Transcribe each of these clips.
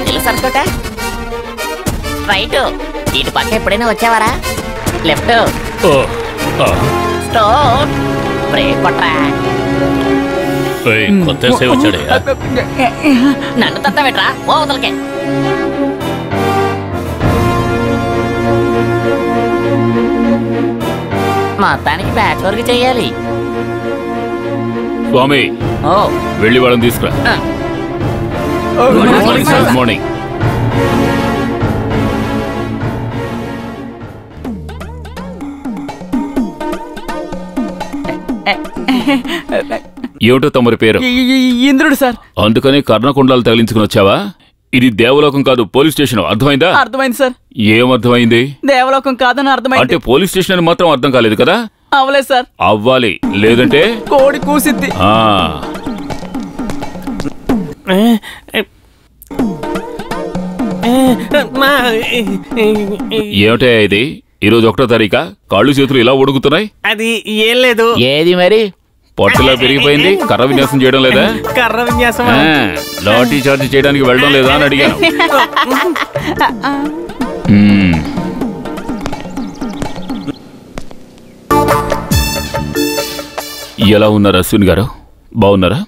తెలుసు అనుకోట. రైట్. ఇటు పక్క ఎప్పుడైనా వచ్చావారా? లెఫ్ట్. స్టోన్. బ్రేక్ కొట్రా. వచ్చాడు. నన్ను తత్తబెట్రా ఓవతలకే. మొత్తానికి బ్యాచ్ వర్క్ చెయ్యాలి. స్వామి వెళ్ళి వాళ్ళని తీసుకురా. Good morning. ఏమిటో తమరి పేరు? ఇంద్రుడు సార్. అందుకని కర్ణకుండాలు తగిలించుకుని వచ్చావా? ఇది దేవలోకం కాదు, పోలీస్ స్టేషన్. అర్థమైందా? అర్థమైంది సార్. ఏమర్థమైంది? దేవలోకం కాదని అర్థమైంది. అంటే పోలీస్ స్టేషన్ అని మాత్రం అర్థం కాలేదు కదా? అవలేదు సార్. అవ్వాలి, లేదంటే కోడి కూసిద్ది. ఏమిటా ఇది? ఈరోజు 1వ తారీఖా? కాళ్ళు చేతులు ఇలా ఉడుకుతున్నాయి. అది ఏం లేదు. ఏది మరి? పొట్టలా పెరిగిపోయింది. కర్ర విన్యాసం చేయడం లేదా? కర్ర విన్యాసం. లాఠీ చార్జ్ చేయడానికి వెళ్ళడం లేదా అని అడిగాను. ఎలా ఉన్నారు అశ్విన్ గారు? బాగున్నారా?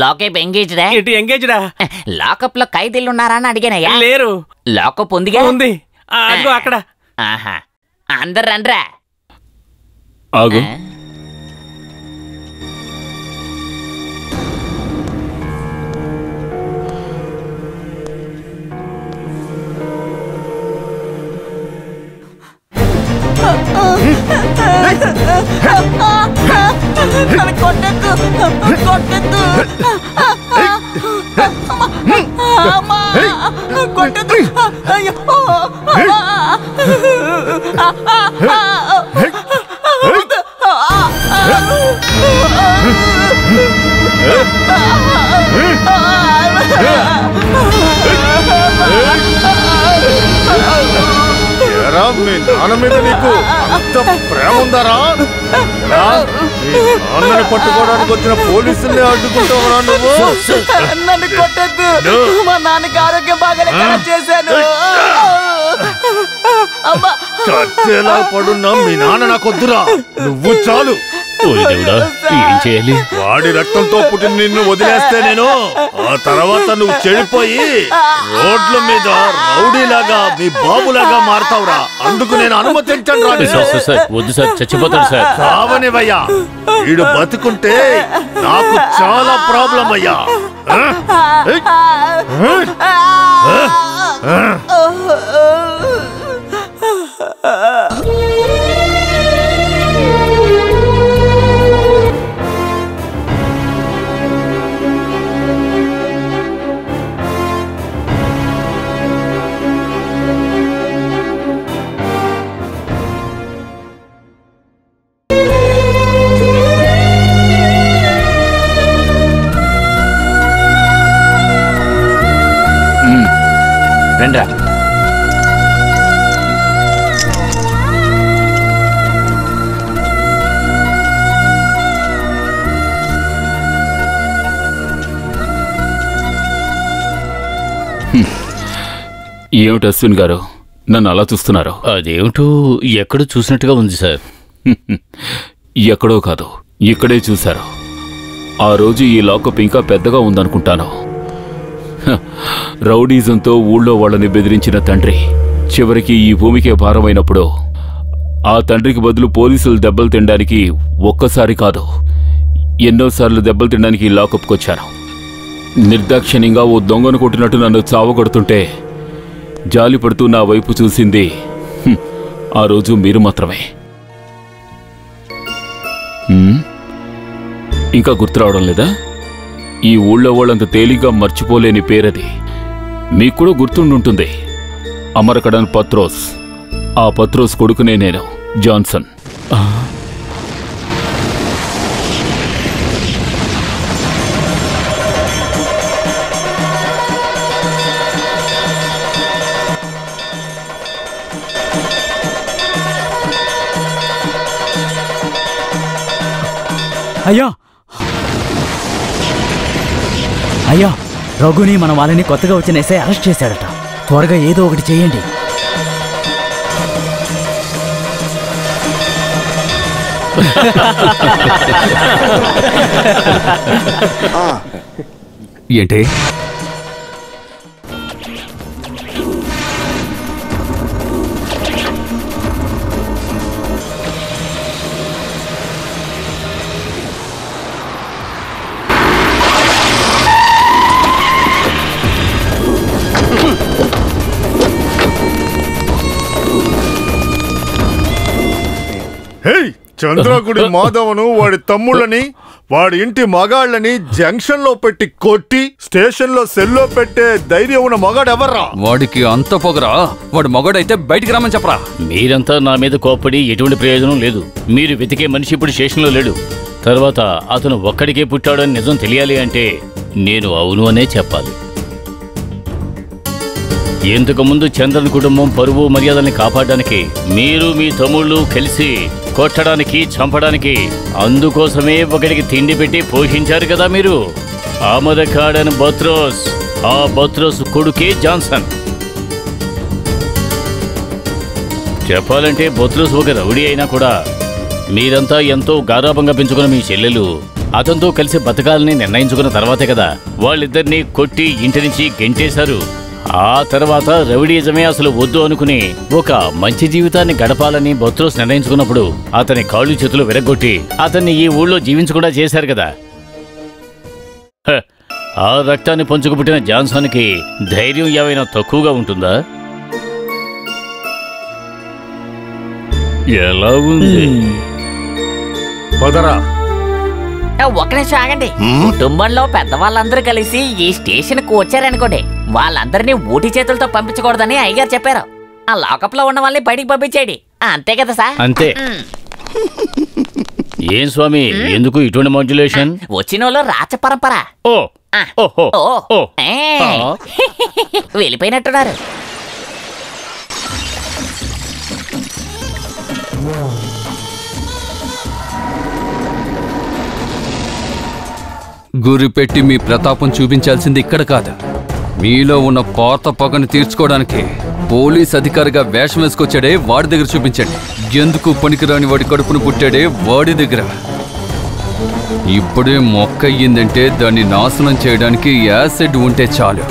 లాకప్ ఎంగేజ్డా? ఇటు ఎంగేజ్డా? లాకప్ లో ఖైదీలు ఉన్నారా అని అడిగానయ్యా. లేరు. లాకప్ ఉందిగా? ఉంది. అక్కడ. ఆహా, అందరు రండ్రా. ఆగు. కొట్టద్దు, కొట్టద్దు, కొట్టద్దు. మీ నాన్న మీద నీకు అంత ప్రేమ ఉందారా? అన్నని పట్టుకోవడానికి వచ్చిన పోలీసుల్ని అడ్డుకుంటావరా నువ్వు? నన్ను కొట్టద్దు, మా నాన్నకి ఆరోగ్యం బాగా చేశాను. చచ్చేలా పడున్నా మీ నాన్న నాకొద్దురా, నువ్వు చాలు. ఏం చేయాలి? వాడి రక్తంతో పుట్టిన నిన్ను వదిలేస్తే నేను ఆ తర్వాత నువ్వు చెడిపోయి రోడ్ల మీద రౌడీలాగా మీ బాబులాగా మారుతావురా. అందుకు నేను అనుమతించను. వద్దు సార్, చచ్చిపోతాడు సార్. కావనివయ్యా, వీడు బతుకుంటే నాకు చాలా ప్రాబ్లం అయ్యా. రండ్రా. ఏమిటి అశ్విన్ గారు నన్ను అలా చూస్తున్నారు? అదేమిటో ఎక్కడో చూసినట్టుగా ఉంది సార్. ఎక్కడో కాదు, ఇక్కడే చూశారు. ఆ రోజు ఈ లాకప్ ఇంకా పెద్దగా ఉందనుకుంటాను. రౌడీజంతో ఊళ్ళో వాళ్ళని బెదిరించిన తండ్రి చివరికి ఈ భూమికే భారమైనప్పుడు ఆ తండ్రికి బదులు పోలీసులు దెబ్బలు తినడానికి ఒక్కసారి కాదు ఎన్నోసార్లు దెబ్బలు తినడానికి లాకప్కొచ్చాను. నిర్దాక్షిణ్యంగా ఓ దొంగను కొట్టినట్టు నన్ను చావగొడుతుంటే జాలి పడుతూ నా వైపు చూసింది ఆ రోజు మీరు మాత్రమే. ఇంకా గుర్తురావడం లేదా? ఈ ఊళ్ళో వాళ్ళంత తేలిగ్గా మర్చిపోలేని పేరది. మీకు కూడా గుర్తుండుంటుంది, అమరకడన్ పత్రోస్. ఆ పత్రోస్ కొడుకునే నేను, జాన్సన్. అయ్యా అయ్యా, రఘుని మన వాళ్ళని కొత్తగా వచ్చిన ఎస్ఐ అరెస్ట్ చేశాడట. త్వరగా ఏదో ఒకటి చేయండి. ఏంటి చంద్రగుడి మాధవను వాడి తమ్ముళ్ళని వాడి ఇంటి మగాళ్ళని జంక్షన్ లో పెట్టి కొట్టి స్టేషన్ లో సెల్లో పెట్టే ధైర్యం ఉన్న మగాడెవర్రా? వాడికి అంత పొగరా? వాడు మగాడైతే బయటికి రమ్మని చెప్పరా. మీరంతా నా మీద కోప్పడి ఎటువంటి ప్రయోజనం లేదు. మీరు వెతికే మనిషి ఇప్పుడు స్టేషన్లో లేడు. తర్వాత అతను ఒక్కడికే పుట్టాడని నిజం తెలియాలి అంటే నేను అవును అనే చెప్పాలి. ఇంతకుముందు చంద్రన్ కుటుంబం పరువు మర్యాదల్ని కాపాడడానికి మీరు మీ తమ్ముళ్ళు కలిసి కొట్టడానికి చంపడానికి అందుకోసమే ఒకడికి తిండి పెట్టి పోషించారు కదా మీరు. ఆమదకాడన్ బత్రోస్, ఆ బత్రోస్ కొడుకే జాన్సన్. చెప్పాలంటే బత్రోస్ ఒక రౌడీ అయినా కూడా మీరంతా ఎంతో గారాబంగా పెంచుకున్న మీ చెల్లెలు అతనితో కలిసి బతకాలని నిర్ణయించుకున్న తర్వాతే కదా వాళ్ళిద్దరినీ కొట్టి ఇంటి నుంచి గెంటేశారు. ఆ తర్వాత రౌడీజమే అసలు వద్దు అనుకుని ఒక మంచి జీవితాన్ని గడపాలని బత్రోస్ నిర్ణయించుకున్నప్పుడు అతని కాళ్ళు చేతులు విరగొట్టి అతన్ని ఈ ఊళ్ళో జీవించకుండా చేశారు కదా. ఆ రక్తాన్ని పంచుకు పుట్టిన జాన్సన్కి ధైర్యం ఏమైనా తక్కువగా ఉంటుందా? ఎలా ఉంది? పదరా. ఒక్క నిమిషం ఆగండి. కుటుంబంలో పెద్దవాళ్ళందరూ కలిసి ఈ స్టేషన్ కు వచ్చారనుకోండి, వాళ్ళందరినీ ఊటి చేతులతో పంపించకూడదని అయ్యగారు చెప్పారు. ఆ లాకప్ లో ఉన్న వాళ్ళని బయటికి పంపించేయండి. అంతే కదా సార్? అంతే. ఏం స్వామి, ఎందుకు ఇటువంటి మాడ్యులేషన్? వచ్చిన వాళ్ళు రాచ పరంపర. వెళ్ళిపోయినట్టున్నారు. గురిపెట్టి మీ ప్రతాపం చూపించాల్సింది ఇక్కడ కాదు, మీలో ఉన్న పాత పగను తీర్చుకోవడానికి పోలీస్ అధికారిగా వేషం వేసుకొచ్చాడే వాడి దగ్గర చూపించండి. ఎందుకు పనికిరాని వాడి కడుపును పుట్టాడే వాడి దగ్గర. ఇప్పుడే మొక్క అయ్యిందంటే దాన్ని నాశనం చేయడానికి యాసిడ్ ఉంటే చాలు.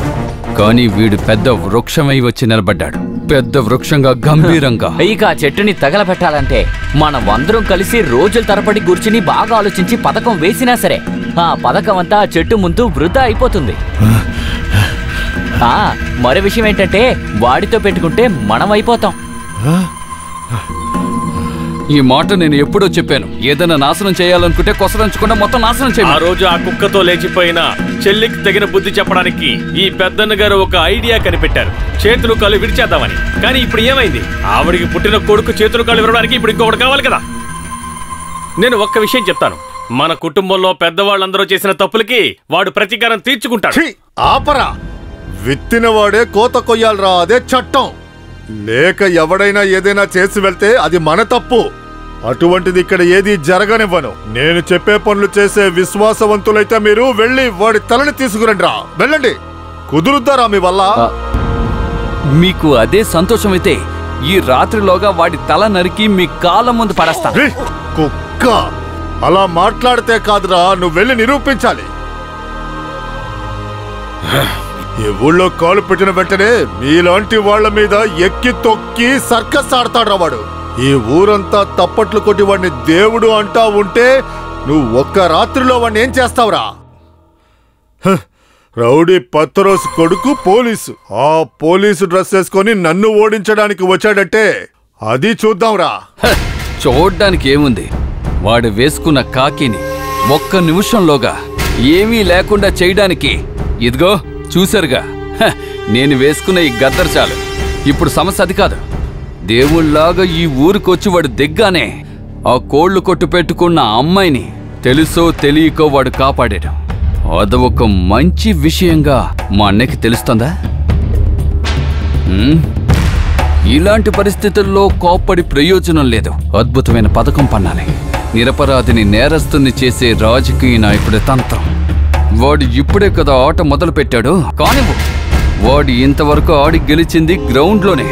కానీ వీడు పెద్ద వృక్షమై వచ్చి నిలబడ్డాడు, పెద్ద వృక్షంగా గంభీరంగా. ఇక ఆ చెట్టుని తగలబెట్టాలంటే మనం అందరం కలిసి రోజుల తరబడి కూర్చుని బాగా ఆలోచించి పథకం వేసినా సరే ఆ పథకం అంతా ఆ చెట్టు ముందు వృధా అయిపోతుంది. మరో విషయం ఏంటంటే వాడితో పెట్టుకుంటే మనం అయిపోతాం. ఈ మాట నేను ఎప్పుడో చెప్పాను. ఏదైనా నాశనం చేయాలనుకుంటే కొసరంచకుండా మొత్తం నాశనం చేయాలి. ఆ రోజు ఆ కుక్కతో లేచిపోయిన చెల్లికి తగిన బుద్ధి చెప్పడానికి ఈ పెద్దన్న గారు ఒక ఐడియా కనిపెట్టారు, చేతులు కాళ్ళు విడిచేద్దామని. కానీ ఇప్పుడు ఏమైంది? ఆవిడికి పుట్టిన కొడుకు చేతులు కాళ్ళు విరవడానికి ఇప్పుడు ఇంకొకటి కావాలి కదా. నేను ఒక్క విషయం చెప్తాను, మన కుటుంబంలో పెద్దవాళ్ళందరూ చేసిన తప్పులకి వాడు ప్రతీకారం తీర్చుకుంటాడు. ఆపరా, విత్తిన వాడే కోత కొయ్యాలరా, అదే చట్టం. లేక ఎవడైనా ఏదైనా చేసి వెళ్తే అది మన తప్పు. అటువంటిది ఇక్కడ ఏది జరగనివ్వను. నేను చెప్పే పనులు చేసే విశ్వాసవంతులైతే మీరు వెళ్ళి వాడి తలని తీసుకురండి రా. వెళ్ళండి, కుదురుద్దారా మీ వల్ల? మీకు అదే సంతోషమైతే ఈ రాత్రిలోగా వాడి తల నరికి మీ కాళ్ళ ముందు పడేస్తా. కుక్క అలా మాట్లాడితే కాదురా, నువ్వు వెళ్ళి నిరూపించాలి. ఈ ఊళ్ళో కాలు పెట్టిన వెంటనే మీలాంటి వాళ్ల మీద ఎక్కి తొక్కి సర్కస్ ఆడతాడ్రా వాడు. ఈ ఊరంతా తప్పట్లు కొట్టి వాడిని దేవుడు అంటా ఉంటే నువ్వు ఒక్క రాత్రిలో వాడిని ఏం చేస్తావురా? రౌడీ పత్రోస్ కొడుకు పోలీసు, ఆ పోలీసు డ్రెస్ వేసుకొని నన్ను ఓడించడానికి వచ్చాడంటే అది చూద్దాంరా. చూడ్డానికి ఏముంది, వాడు వేసుకున్న కాకిని ఒక్క నిమిషంలోగా ఏమీ లేకుండా చేయడానికి ఇదిగో చూశారుగా, నేను వేసుకున్న ఈ గద్దర్ చాలు. ఇప్పుడు సమస్య అది కాదు. దేవుళ్లాగా ఈ ఊరికొచ్చి వాడు దిగ్గానే ఆ కోళ్లు కొట్టు పెట్టుకున్న అమ్మాయిని తెలుసో తెలియకో వాడు కాపాడాడు. అది ఒక మంచి విషయంగా మా అన్నకి తెలుస్తుందా? ఇలాంటి పరిస్థితుల్లో కోప్పడి ప్రయోజనం లేదు. అద్భుతమైన పథకం పన్నాలి. నిరపరాధిని నేరస్తుని చేసే రాజకీయ నాయకుడి తంత్రం. వాడు ఇప్పుడే కదా ఆట మొదలు పెట్టాడు, కానివ్వు. వాడు ఇంతవరకు ఆడి గెలిచింది గ్రౌండ్లోనే.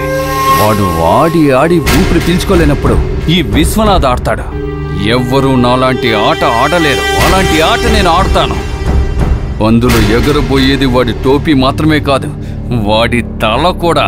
వాడు ఆడి ఊపిరి పీల్చుకోలేనప్పుడు ఈ విశ్వనాథ్ ఆడతాడు. ఎవ్వరూ నాలాంటి ఆట ఆడలేరు. అలాంటి ఆట నేను ఆడతాను. అందులో ఎగరబోయేది వాడి టోపీ మాత్రమే కాదు, వాడి తల కూడా.